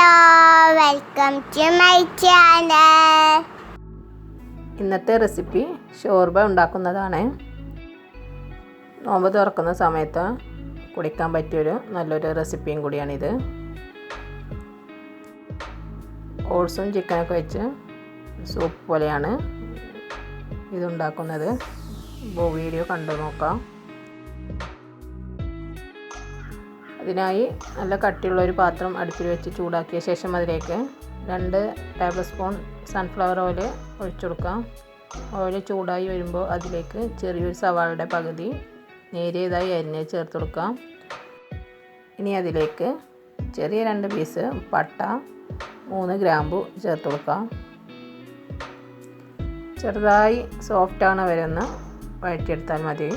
Hello welcome to my channel. ഇന്നത്തെ recipe shorba ഉണ്ടാക്കുന്നതാണ്. നോമ്പ് തുറക്കുന്ന സമയത്ത് കുടിക്കാൻ പറ്റിയൊരു നല്ലൊരു റെസിപ്പിയും കൂടിയാണിത്. ഓട്സും ചിക്കനൊക്കെ വെച്ച് സൂപ്പ് പോലെയാണ് ഇതുണ്ടാക്കുന്നത്. അപ്പോൾ വീഡിയോ കണ്ടു നോക്കാം. അതിനായി നല്ല കട്ടിയുള്ള ഒരു പാത്രം അടുപ്പിൽ വെച്ച് ചൂടാക്കിയ ശേഷം അതിലേക്ക് 2 ടേബിൾ സ്പൂൺ സൺഫ്ലവർ ഓയിൽ ഒഴിച്ചു കൊടുക്കാം. ഓയിൽ ചൂടായി വരുമ്പോൾ അതിലേക്ക് ചെറിയൊരു സവാളയുടെ പകുതി നേരിയതായി അരിഞ്ഞ് ചേർത്ത് കൊടുക്കാം. ഇനി അതിലേക്ക് ചെറിയ 2 പീസ് പട്ട, 3 ഗ്രാമ്പു ചേർത്ത് കൊടുക്കാം. ചെറുതായി സോഫ്റ്റാണ് വരെ ഒന്ന് വഴറ്റിയെടുത്താൽ മതി.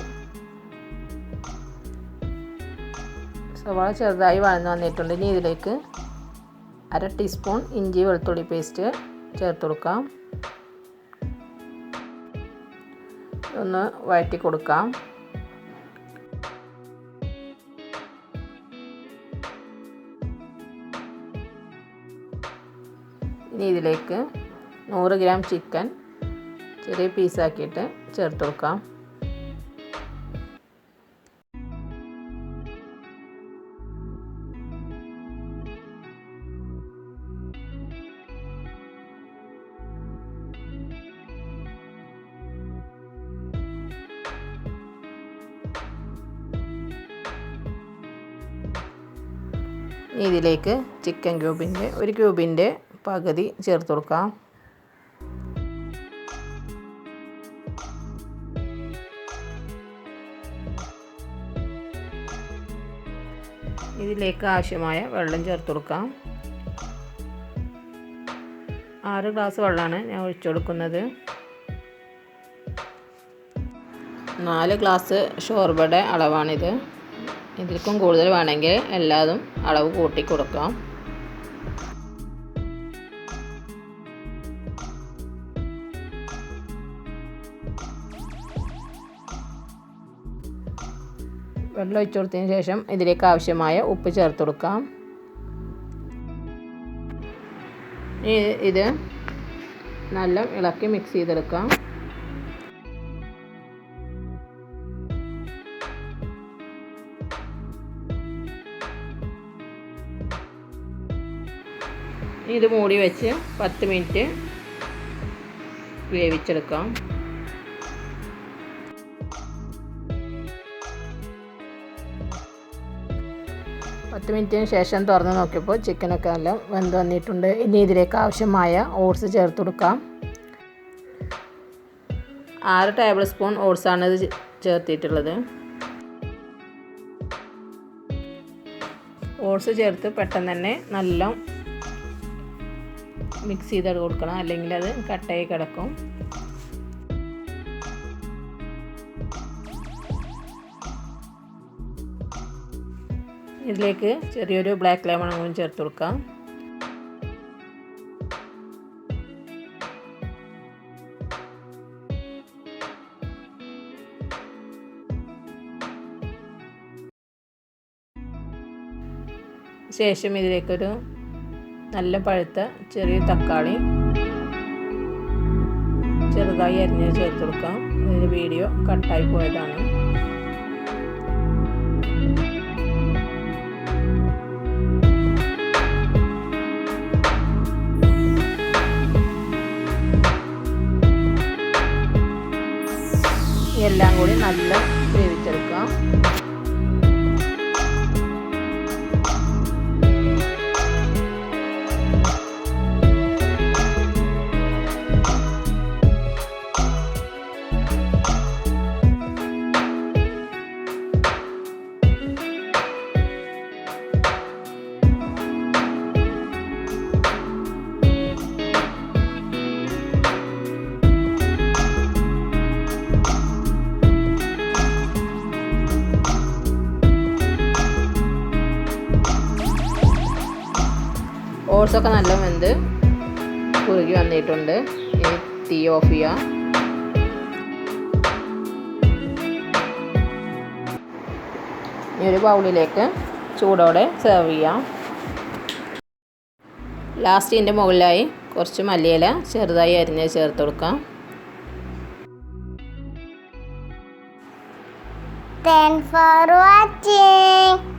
സവാള ചെറുതായി വഴന്ന് വന്നിട്ടുണ്ട്. ഇനി ഇതിലേക്ക് 1/2 ടീസ്പൂൺ ഇഞ്ചി വെളുത്തുള്ളി പേസ്റ്റ് ചേർത്ത് കൊടുക്കാം. ഒന്ന് വഴറ്റി കൊടുക്കാം. ഇനി ഇതിലേക്ക് 100 ഗ്രാം ചിക്കൻ ചെറിയ പീസാക്കിയിട്ട് ചേർത്ത് കൊടുക്കാം. ഇതിലേക്ക് ചിക്കൻ ഒരു ക്യൂബിൻ്റെ പകുതി ചേർത്ത് കൊടുക്കാം. ഇതിലേക്ക് ആവശ്യമായ വെള്ളം ചേർത്ത് കൊടുക്കാം. 6 ഗ്ലാസ് വെള്ളമാണ് ഞാൻ ഒഴിച്ചു കൊടുക്കുന്നത്. 4 ഗ്ലാസ് ഷോർബയുടെ അളവാണിത്. ഇതിൽക്കും കൂടുതൽ വേണമെങ്കിൽ എല്ലാതും അളവ് കൂട്ടി കൊടുക്കാം. വെള്ളം ഒഴിച്ചു കൊടുത്തതിന് ശേഷം ഇതിലേക്ക് ആവശ്യമായ ഉപ്പ് ചേർത്ത് കൊടുക്കാം. ഇത് നല്ല ഇളക്കി മിക്സ് ചെയ്തെടുക്കാം. ഇത് മൂടി വെച്ച് 10 മിനിറ്റ് വേവിച്ചെടുക്കാം. 10 മിനിറ്റിന് ശേഷം തുറന്ന് നോക്കിയപ്പോൾ ചിക്കനൊക്കെ നല്ല വെന്ത് വന്നിട്ടുണ്ട്. ഇനി ഇതിലേക്ക് ആവശ്യമായ ഓട്സ് ചേർത്ത് കൊടുക്കാം. 6 ടേബിൾ സ്പൂൺ ഓട്സാണ് ഇത് ചേർത്തിട്ടുള്ളത്. ഓട്സ് ചേർത്ത് പെട്ടെന്ന് തന്നെ നല്ല മിക്സ് ചെയ്ത് കൊടുക്കണം, അല്ലെങ്കിൽ അത് കട്ടയായി കിടക്കും. ഇതിലേക്ക് ചെറിയൊരു ബ്ലാക്ക് ലെമൺ ചേർത്ത് കൊടുക്കാം. ശേഷം ഇതിലേക്കൊരു നല്ല പഴുത്ത ചെറിയ തക്കാളി ചെറുതായി അരിഞ്ഞ് ചേർത്ത് കൊടുക്കാം. ഇതിൻ്റെ വീഡിയോ കട്ടായി പോയതാണ്. എല്ലാം കൂടി നല്ല വേവിച്ചെടുക്കാം. ഓട്സൊക്കെ നല്ല വെന്ത് കുറുകി വന്നിട്ടുണ്ട്. ഇനി തീ ഓഫ് ചെയ്യാം. ഈ ഒരു ബൗളിലേക്ക് ചൂടോടെ സെർവ് ചെയ്യാം. ലാസ്റ്റ് ഇതിൻ്റെ മുകളിലായി കുറച്ച് മല്ലിയില ചെറുതായി അരിഞ്ഞ് ചേർത്ത് കൊടുക്കാം. Thanks for watching.